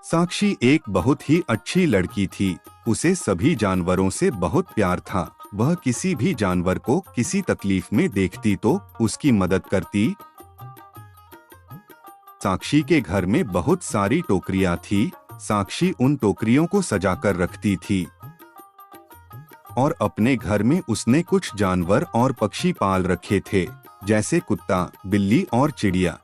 साक्षी एक बहुत ही अच्छी लड़की थी। उसे सभी जानवरों से बहुत प्यार था। वह किसी भी जानवर को किसी तकलीफ में देखती तो उसकी मदद करती। साक्षी के घर में बहुत सारी टोकरियां थी। साक्षी उन टोकरियों को सजाकर रखती थी और अपने घर में उसने कुछ जानवर और पक्षी पाल रखे थे, जैसे कुत्ता, बिल्ली और चिड़िया।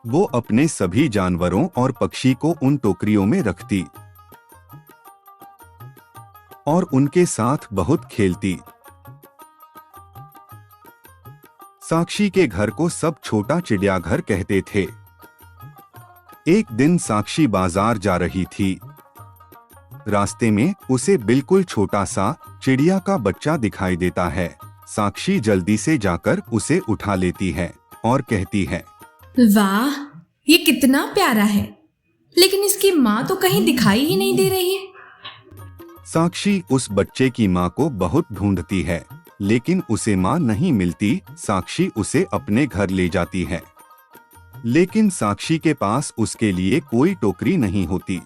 वो अपने सभी जानवरों और पक्षी को उन टोकरियों में रखती और उनके साथ बहुत खेलती। साक्षी के घर को सब छोटा चिड़ियाघर कहते थे। एक दिन साक्षी बाजार जा रही थी। रास्ते में उसे बिल्कुल छोटा सा चिड़िया का बच्चा दिखाई देता है। साक्षी जल्दी से जाकर उसे उठा लेती है और कहती है, वाह, ये कितना प्यारा है, लेकिन इसकी माँ तो कहीं दिखाई ही नहीं दे रही है। साक्षी उस बच्चे की माँ को बहुत ढूंढती है, लेकिन उसे माँ नहीं मिलती। साक्षी उसे अपने घर ले जाती है, लेकिन साक्षी के पास उसके लिए कोई टोकरी नहीं होती।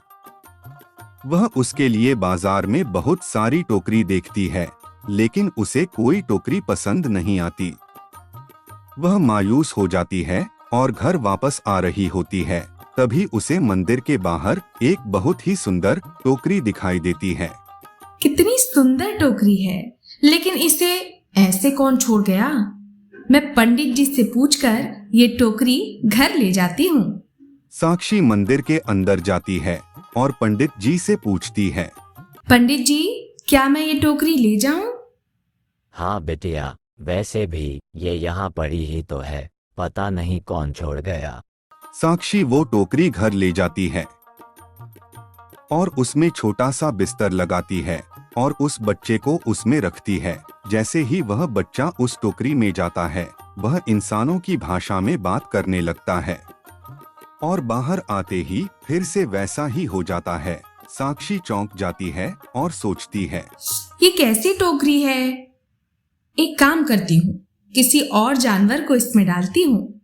वह उसके लिए बाजार में बहुत सारी टोकरी देखती है, लेकिन उसे कोई टोकरी पसंद नहीं आती। वह मायूस हो जाती है और घर वापस आ रही होती है। तभी उसे मंदिर के बाहर एक बहुत ही सुंदर टोकरी दिखाई देती है। कितनी सुंदर टोकरी है, लेकिन इसे ऐसे कौन छोड़ गया? मैं पंडित जी से पूछकर ये टोकरी घर ले जाती हूँ। साक्षी मंदिर के अंदर जाती है और पंडित जी से पूछती है, पंडित जी, क्या मैं ये टोकरी ले जाऊं? हाँ बिटिया, वैसे भी ये यहाँ पड़ी ही तो है, पता नहीं कौन छोड़ गया। साक्षी वो टोकरी घर ले जाती है और उसमें छोटा सा बिस्तर लगाती है और उस बच्चे को उसमें रखती है। जैसे ही वह बच्चा उस टोकरी में जाता है, वह इंसानों की भाषा में बात करने लगता है और बाहर आते ही फिर से वैसा ही हो जाता है। साक्षी चौंक जाती है और सोचती है, ये कैसी टोकरी है? एक काम करती हूँ, किसी और जानवर को इसमें डालती हूँ।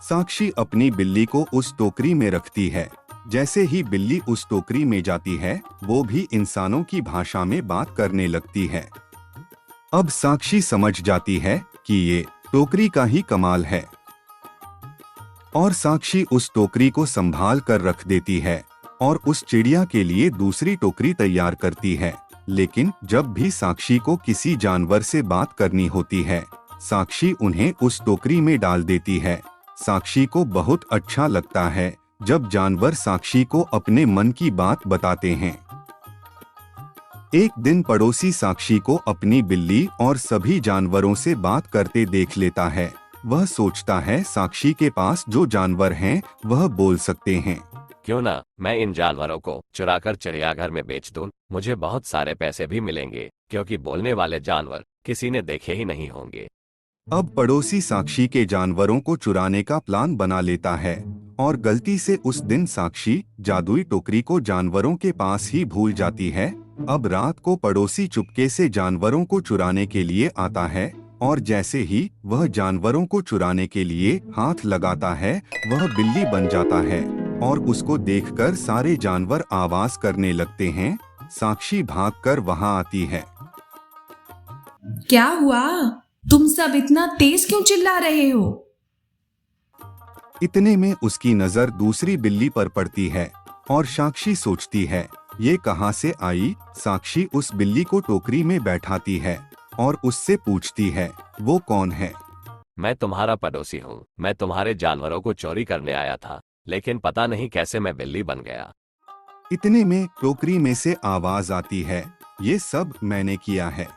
साक्षी अपनी बिल्ली को उस टोकरी में रखती है। जैसे ही बिल्ली उस टोकरी में जाती है, वो भी इंसानों की भाषा में बात करने लगती है। अब साक्षी समझ जाती है कि ये टोकरी का ही कमाल है और साक्षी उस टोकरी को संभाल कर रख देती है और उस चिड़िया के लिए दूसरी टोकरी तैयार करती है। लेकिन जब भी साक्षी को किसी जानवर से बात करनी होती है, साक्षी उन्हें उस टोकरी में डाल देती है। साक्षी को बहुत अच्छा लगता है जब जानवर साक्षी को अपने मन की बात बताते हैं। एक दिन पड़ोसी साक्षी को अपनी बिल्ली और सभी जानवरों से बात करते देख लेता है। वह सोचता है साक्षी के पास जो जानवर हैं वह बोल सकते हैं। क्यों ना मैं इन जानवरों को चुराकर चिड़ियाघर में बेच दूं, मुझे बहुत सारे पैसे भी मिलेंगे, क्योंकि बोलने वाले जानवर किसी ने देखे ही नहीं होंगे। अब पड़ोसी साक्षी के जानवरों को चुराने का प्लान बना लेता है और गलती से उस दिन साक्षी जादुई टोकरी को जानवरों के पास ही भूल जाती है। अब रात को पड़ोसी चुपके से जानवरों को चुराने के लिए आता है और जैसे ही वह जानवरों को चुराने के लिए हाथ लगाता है, वह बिल्ली बन जाता है और उसको देखकर सारे जानवर आवाज करने लगते हैं। साक्षी भागकर वहां आती है। क्या हुआ? तुम सब इतना तेज क्यों चिल्ला रहे हो? इतने में उसकी नजर दूसरी बिल्ली पर पड़ती है और साक्षी सोचती है, ये कहाँ से आई? साक्षी उस बिल्ली को टोकरी में बैठाती है और उससे पूछती है, वो कौन है? मैं तुम्हारा पड़ोसी हूँ। मैं तुम्हारे जानवरों को चोरी करने आया था, लेकिन पता नहीं कैसे मैं बिल्ली बन गया। इतने में टोकरी में से आवाज आती है, ये सब मैंने किया है।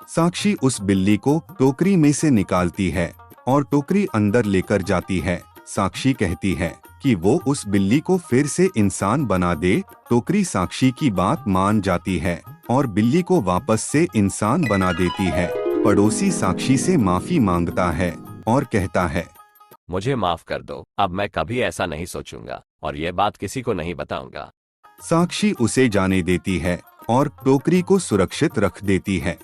साक्षी उस बिल्ली को टोकरी में से निकालती है और टोकरी अंदर लेकर जाती है। साक्षी कहती है कि वो उस बिल्ली को फिर से इंसान बना दे। टोकरी साक्षी की बात मान जाती है और बिल्ली को वापस से इंसान बना देती है। पड़ोसी साक्षी से माफी मांगता है और कहता है, मुझे माफ कर दो, अब मैं कभी ऐसा नहीं सोचूंगा और ये बात किसी को नहीं बताऊंगा। साक्षी उसे जाने देती है और टोकरी को सुरक्षित रख देती है।